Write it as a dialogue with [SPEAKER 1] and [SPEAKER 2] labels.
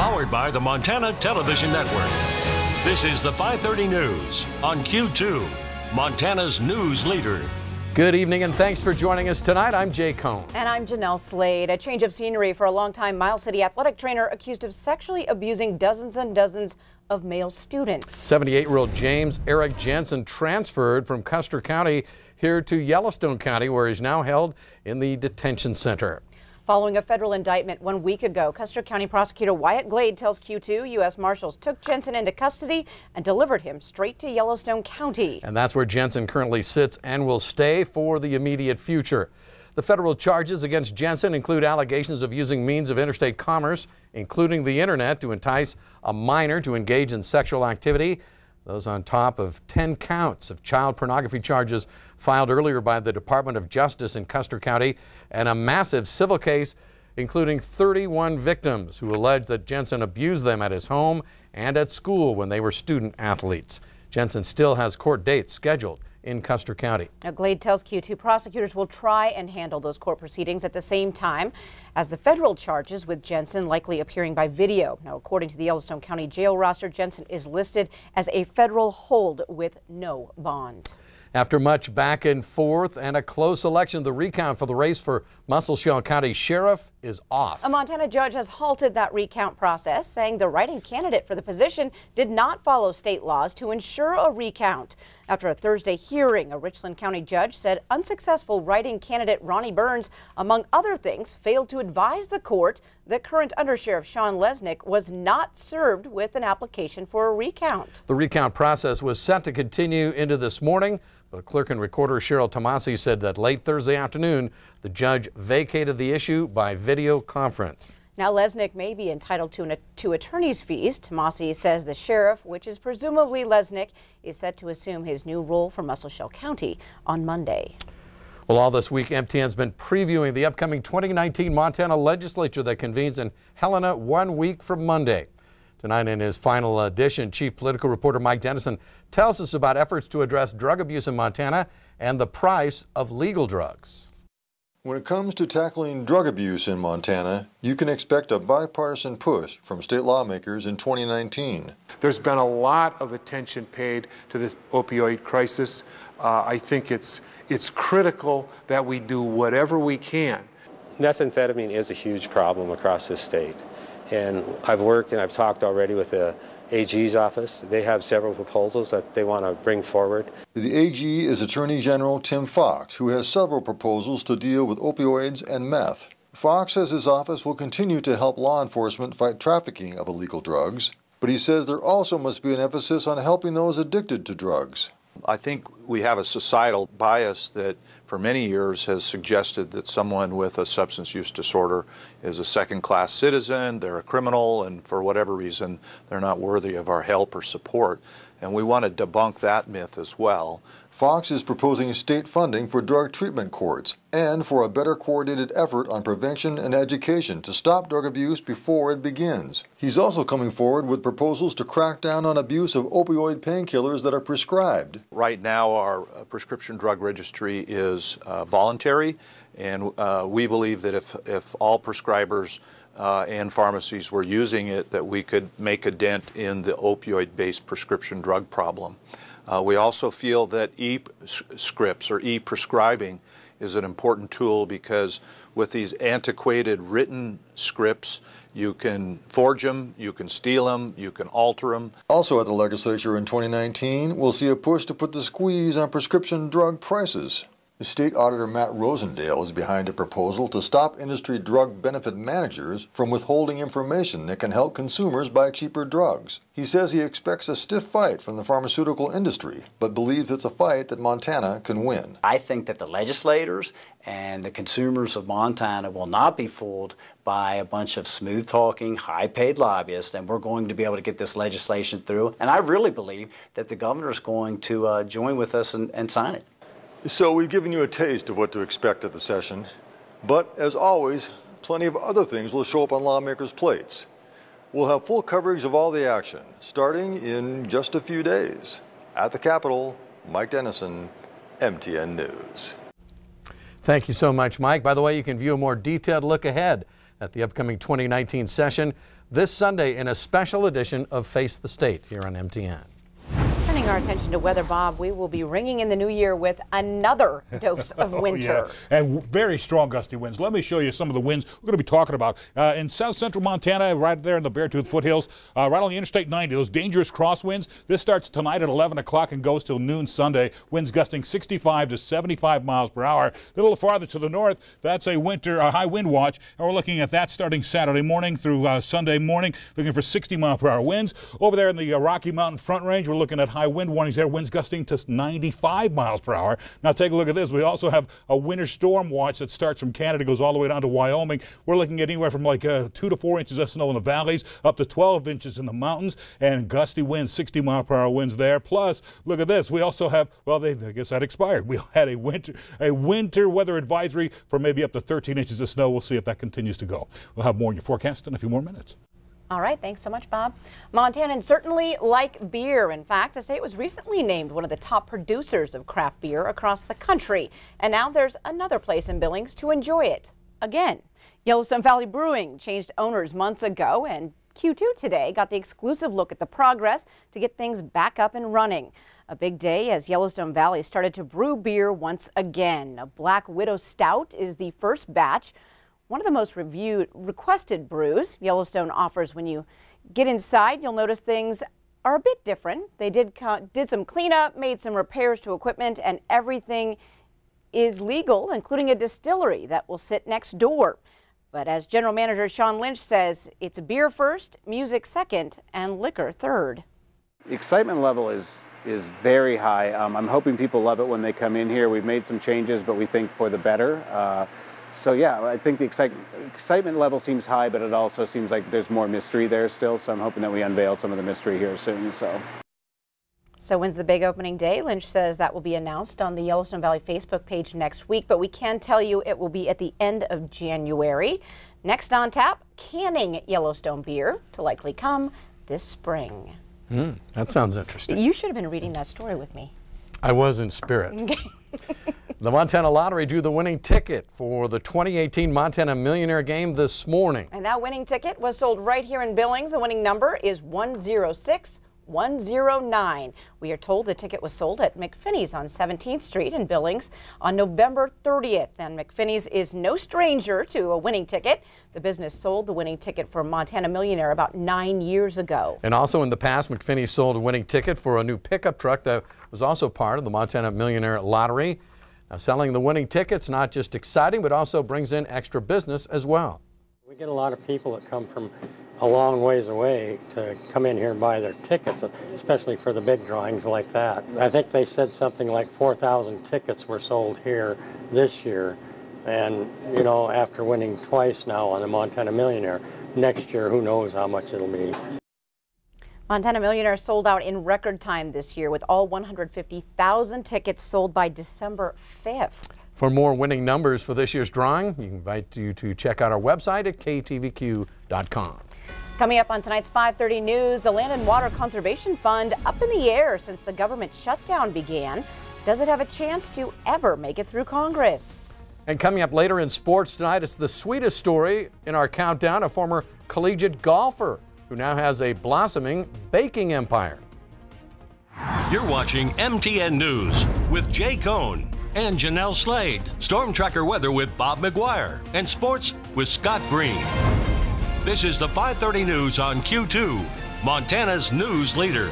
[SPEAKER 1] Powered by the Montana Television Network. This is the 530 News on Q2, Montana's news leader.
[SPEAKER 2] Good evening and thanks for joining us tonight. I'm Jay Cohn.
[SPEAKER 3] And I'm Janelle Slade. A change of scenery for a longtime Miles City athletic trainer accused of sexually abusing dozens and dozens of male students.
[SPEAKER 2] 78-year-old James Eric Jensen transferred from Custer County here to Yellowstone County, where he's now held in the detention center.
[SPEAKER 3] Following a federal indictment 1 week ago, Custer County prosecutor Wyatt Glade tells Q2 U.S. Marshals took Jensen into custody and delivered him straight to Yellowstone County. And
[SPEAKER 2] that's where Jensen currently sits and will stay for the immediate future. The federal charges against Jensen include allegations of using means of interstate commerce, including the internet, to entice a minor to engage in sexual activity. Those on top of 10 counts of child pornography charges filed earlier by the Department of Justice in Custer County, and a massive civil case including 31 victims who allege that Jensen abused them at his home and at school when they were student athletes. Jensen still has court dates scheduled in Custer County.
[SPEAKER 3] Now, Glade tells Q2 prosecutors will try and handle those court proceedings at the same time as the federal charges, with Jensen likely appearing by video. Now, according to the Yellowstone County jail roster, Jensen is listed as a federal hold with no bond.
[SPEAKER 2] After much back and forth and a close election, the recount for the race for Muscle Shoals County Sheriff is off.
[SPEAKER 3] A Montana judge has halted that recount process, saying the writing candidate for the position did not follow state laws to ensure a recount. After a Thursday hearing, a Richland County judge said unsuccessful writing candidate Ronnie Burns, among other things, failed to advise the court that current Undersheriff Sean Lesnick was not served with an application for a recount.
[SPEAKER 2] The recount process was set to continue into this morning, but clerk and recorder Cheryl Tomasi said that late Thursday afternoon, the judge vacated the issue by video conference.
[SPEAKER 3] Now, Lesnick may be entitled to attorney's fees. Tomasi says the sheriff, which is presumably Lesnick, is set to assume his new role for Muscle Shoals County on Monday.
[SPEAKER 2] Well, all this week, MTN's been previewing the upcoming 2019 Montana legislature that convenes in Helena 1 week from Monday. Tonight in his final edition, Chief Political Reporter Mike Dennison tells us about efforts to address drug abuse in Montana and the price of legal drugs.
[SPEAKER 4] When it comes to tackling drug abuse in Montana, you can expect a bipartisan push from state lawmakers in 2019.
[SPEAKER 5] There's been a lot of attention paid to this opioid crisis. I think it's critical that we do whatever we can.
[SPEAKER 6] Methamphetamine is a huge problem across this state. And I've worked and I've talked already with the AG's office. They have several proposals that they want to bring forward.
[SPEAKER 4] The AG is Attorney General Tim Fox, who has several proposals to deal with opioids and meth. Fox says his office will continue to help law enforcement fight trafficking of illegal drugs, but he says there also must be an emphasis on helping those addicted to drugs.
[SPEAKER 7] I think we have a societal bias that for many years has suggested that someone with a substance use disorder is a second-class citizen, they're a criminal, and for whatever reason they're not worthy of our help or support. And we want to debunk that myth as well.
[SPEAKER 4] Fox is proposing state funding for drug treatment courts and for a better coordinated effort on prevention and education to stop drug abuse before it begins. He's also coming forward with proposals to crack down on abuse of opioid painkillers that are prescribed.
[SPEAKER 7] Right now our prescription drug registry is voluntary, and we believe that if all prescribers and pharmacies were using it, that we could make a dent in the opioid-based prescription drug problem. We also feel that e-scripts or e-prescribing is an important tool, because with these antiquated written scripts, you can forge them, you can steal them, you can alter them.
[SPEAKER 4] Also at the legislature in 2019, we'll see a push to put the squeeze on prescription drug prices. The state auditor Matt Rosendale is behind a proposal to stop industry drug benefit managers from withholding information that can help consumers buy cheaper drugs. He says he expects a stiff fight from the pharmaceutical industry, but believes it's a fight that Montana can win.
[SPEAKER 8] I think that the legislators and the consumers of Montana will not be fooled by a bunch of smooth-talking, high-paid lobbyists, and we're going to be able to get this legislation through. And I really believe that the governor is going to join with us and sign it.
[SPEAKER 4] So we've given you a taste of what to expect at the session, but as always, plenty of other things will show up on lawmakers' plates. We'll have full coverage of all the action, starting in just a few days. At the Capitol, Mike Dennison, MTN News.
[SPEAKER 2] Thank you so much, Mike. By the way, you can view a more detailed look ahead at the upcoming 2019 session this Sunday in a special edition of Face the State here on MTN.
[SPEAKER 3] Turning our attention to weather, Bob, we will be ringing in the new year with another dose of winter.
[SPEAKER 9] And very strong gusty winds. Let me show you some of the winds we're going to be talking about. In south central Montana, right there in the Beartooth foothills, right on the Interstate 90, those dangerous crosswinds. This starts tonight at 11 o'clock and goes till noon Sunday. Winds gusting 65 to 75 miles per hour. A little farther to the north, that's a high wind watch, and we're looking at that starting Saturday morning through Sunday morning, looking for 60 mile per hour winds. Over there in the Rocky Mountain Front Range, we're looking at high wind warnings there, winds gusting to 95 miles per hour. Now take a look at this. We also have a winter storm watch that starts from Canada, goes all the way down to Wyoming. We're looking at anywhere from like 2 to 4 inches of snow in the valleys, up to 12 inches in the mountains, and gusty winds, 60 mile per hour winds there. Plus, look at this. We also have, well, I guess that expired. We had a winter weather advisory for maybe up to 13 inches of snow. We'll see if that continues to go. We'll have more in your forecast in a few more minutes.
[SPEAKER 3] All right, thanks so much, Bob. Montanans certainly like beer. In fact, the state was recently named one of the top producers of craft beer across the country. And now there's another place in Billings to enjoy it again. Yellowstone Valley Brewing changed owners months ago, and Q2 today got the exclusive look at the progress to get things back up and running. A big day as Yellowstone Valley started to brew beer once again. A Black Widow Stout is the first batch. One of the most requested brews Yellowstone offers. When you get inside, you'll notice things are a bit different. They did some cleanup, made some repairs to equipment, and everything is legal, including a distillery that will sit next door. But as General Manager Sean Lynch says, it's beer first, music second, and liquor third.
[SPEAKER 10] The excitement level is very high. I'm hoping people love it when they come in here. We've made some changes, but we think for the better. So yeah, I think the excitement level seems high, but it also seems like there's more mystery there still. So I'm hoping that we unveil some of the mystery here soon.
[SPEAKER 3] So when's the big opening day? Lynch says that will be announced on the Yellowstone Valley Facebook page next week, but we can tell you it will be at the end of January. Next on tap, canning Yellowstone beer to likely come this spring.
[SPEAKER 2] That sounds interesting.
[SPEAKER 3] You should have been reading that story with me.
[SPEAKER 2] I was in spirit. The Montana Lottery drew the winning ticket for the 2018 Montana Millionaire Game this morning.
[SPEAKER 3] And that winning ticket was sold right here in Billings. The winning number is 106109. We are told the ticket was sold at McPhinney's on 17th Street in Billings on November 30th. And McPhinney's is no stranger to a winning ticket. The business sold the winning ticket for Montana Millionaire about 9 years ago.
[SPEAKER 2] And also in the past, McPhinney's sold a winning ticket for a new pickup truck that was also part of the Montana Millionaire Lottery. Now, selling the winning tickets not just exciting, but also brings in extra business as well.
[SPEAKER 11] We get a lot of people that come from a long ways away to come in here and buy their tickets, especially for the big drawings like that. I think they said something like 4,000 tickets were sold here this year. And, you know, after winning twice now on the Montana Millionaire, next year, who knows how much it'll be.
[SPEAKER 3] Montana Millionaire sold out in record time this year with all 150,000 tickets sold by December 5th.
[SPEAKER 2] For more winning numbers for this year's drawing, we invite you to check out our website at ktvq.com.
[SPEAKER 3] Coming up on tonight's 5:30 News, the Land and Water Conservation Fund up in the air since the government shutdown began. Does it have a chance to ever make it through Congress?
[SPEAKER 2] And coming up later in sports tonight, it's the sweetest story in our countdown, a former collegiate golfer who now has a blossoming baking empire.
[SPEAKER 1] You're watching MTN News with Jay Cohn and Janelle Slade. Storm Tracker weather with Bob McGuire and sports with Scott Green. This is the 5:30 News on Q2, Montana's news leader.